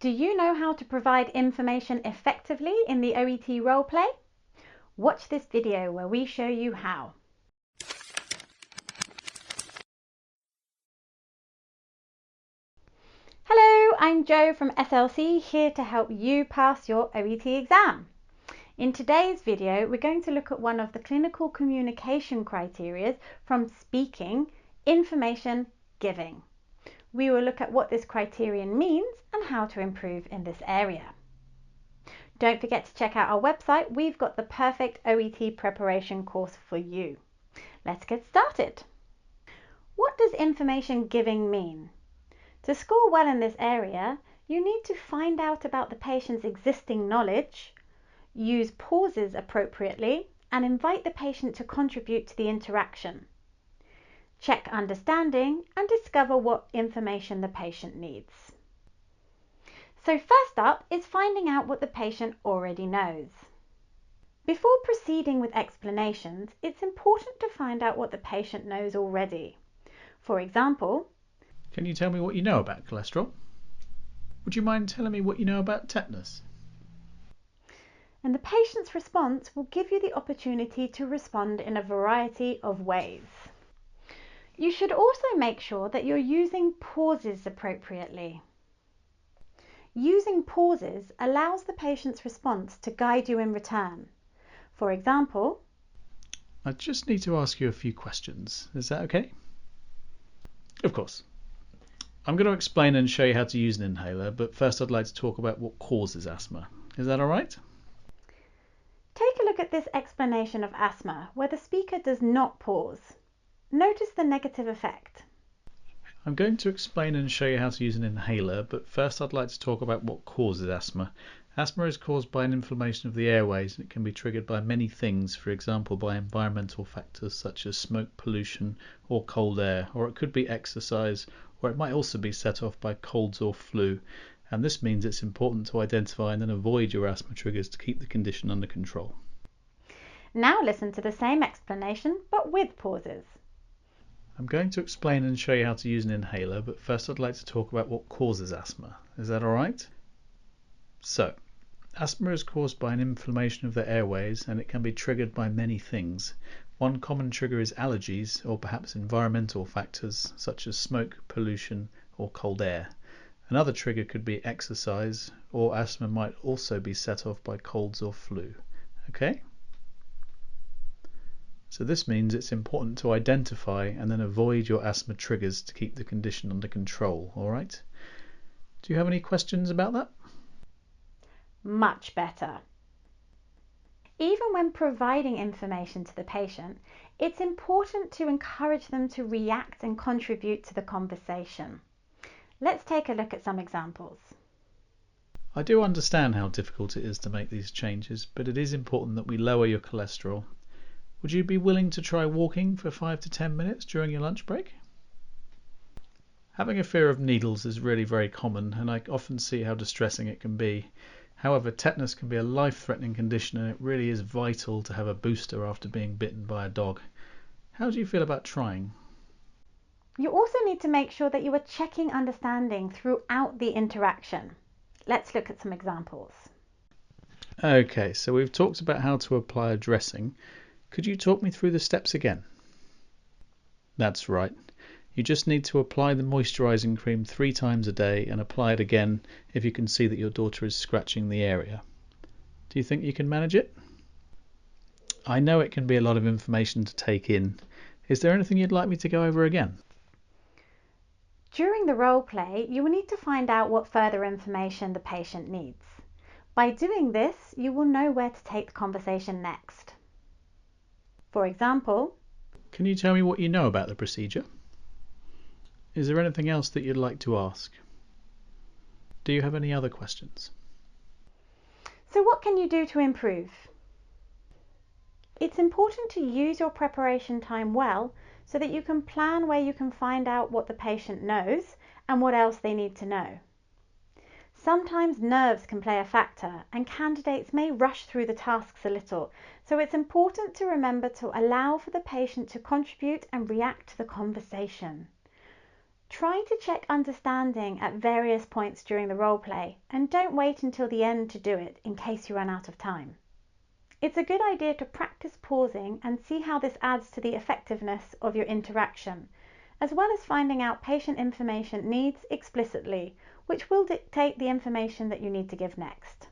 Do you know how to provide information effectively in the OET roleplay? Watch this video where we show you how. Hello, I'm Jo from SLC, here to help you pass your OET exam. In today's video, we're going to look at one of the clinical communication criteria from speaking, information giving. We will look at what this criterion means and how to improve in this area. Don't forget to check out our website. We've got the perfect OET preparation course for you. Let's get started. What does information giving mean? To score well in this area, you need to find out about the patient's existing knowledge, use pauses appropriately, and invite the patient to contribute to the interaction. Check understanding and discover what information the patient needs. So first up is finding out what the patient already knows. Before proceeding with explanations, it's important to find out what the patient knows already. For example, can you tell me what you know about cholesterol? Would you mind telling me what you know about tetanus? And the patient's response will give you the opportunity to respond in a variety of ways. You should also make sure that you're using pauses appropriately. Using pauses allows the patient's response to guide you in return. For example, I just need to ask you a few questions. Is that okay? Of course. I'm going to explain and show you how to use an inhaler, but first I'd like to talk about what causes asthma. Is that all right? Take a look at this explanation of asthma, where the speaker does not pause. Notice the negative effect. I'm going to explain and show you how to use an inhaler, but first I'd like to talk about what causes asthma. Asthma is caused by an inflammation of the airways, and it can be triggered by many things, for example by environmental factors such as smoke, pollution or cold air, or it could be exercise, or it might also be set off by colds or flu. And this means it's important to identify and then avoid your asthma triggers to keep the condition under control. Now listen to the same explanation, but with pauses. I'm going to explain and show you how to use an inhaler, but first I'd like to talk about what causes asthma. Is that all right? So, asthma is caused by an inflammation of the airways, and it can be triggered by many things. One common trigger is allergies or perhaps environmental factors such as smoke, pollution or cold air. Another trigger could be exercise, or asthma might also be set off by colds or flu. Okay? So this means it's important to identify and then avoid your asthma triggers to keep the condition under control, alright? Do you have any questions about that? Much better. Even when providing information to the patient, it's important to encourage them to react and contribute to the conversation. Let's take a look at some examples. I do understand how difficult it is to make these changes, but it is important that we lower your cholesterol. Would you be willing to try walking for 5 to 10 minutes during your lunch break? Having a fear of needles is really very common, and I often see how distressing it can be. However, tetanus can be a life-threatening condition, and it really is vital to have a booster after being bitten by a dog. How do you feel about trying? You also need to make sure that you are checking understanding throughout the interaction. Let's look at some examples. Okay, so we've talked about how to apply a dressing. Could you talk me through the steps again? That's right. You just need to apply the moisturising cream 3 times a day and apply it again if you can see that your daughter is scratching the area. Do you think you can manage it? I know it can be a lot of information to take in. Is there anything you'd like me to go over again? During the role play, you will need to find out what further information the patient needs. By doing this, you will know where to take the conversation next. For example, can you tell me what you know about the procedure? Is there anything else that you'd like to ask? Do you have any other questions? So what can you do to improve? It's important to use your preparation time well so that you can plan where you can find out what the patient knows and what else they need to know. Sometimes nerves can play a factor and candidates may rush through the tasks a little, so it's important to remember to allow for the patient to contribute and react to the conversation. Try to check understanding at various points during the role play, and don't wait until the end to do it in case you run out of time. It's a good idea to practice pausing and see how this adds to the effectiveness of your interaction, as well as finding out patient information needs explicitly, which will dictate the information that you need to give next.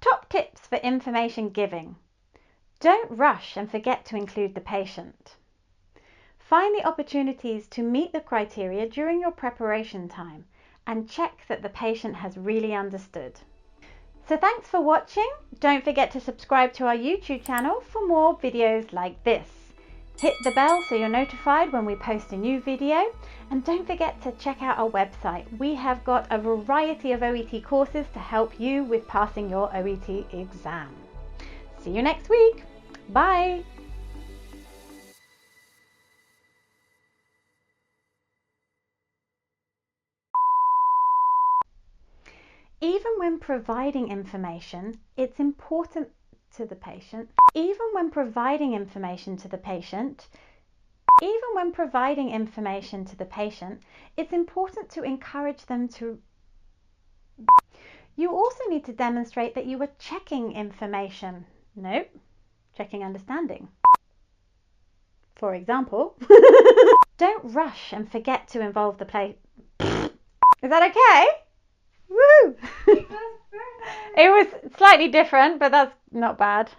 Top tips for information giving. Don't rush and forget to include the patient. Find the opportunities to meet the criteria during your preparation time and check that the patient has really understood. So thanks for watching. Don't forget to subscribe to our YouTube channel for more videos like this. Hit the bell so you're notified when we post a new video, and don't forget to check out our website. We have got a variety of OET courses to help you with passing your OET exam. See you next week. Bye. Even when providing information, it's important to the patient. Even when providing information to the patient, it's important to encourage them to. You also need to demonstrate that you are checking information. Nope, checking understanding. For example, don't rush and forget to involve the play. Is that okay? Woo! It was slightly different, but that's not bad.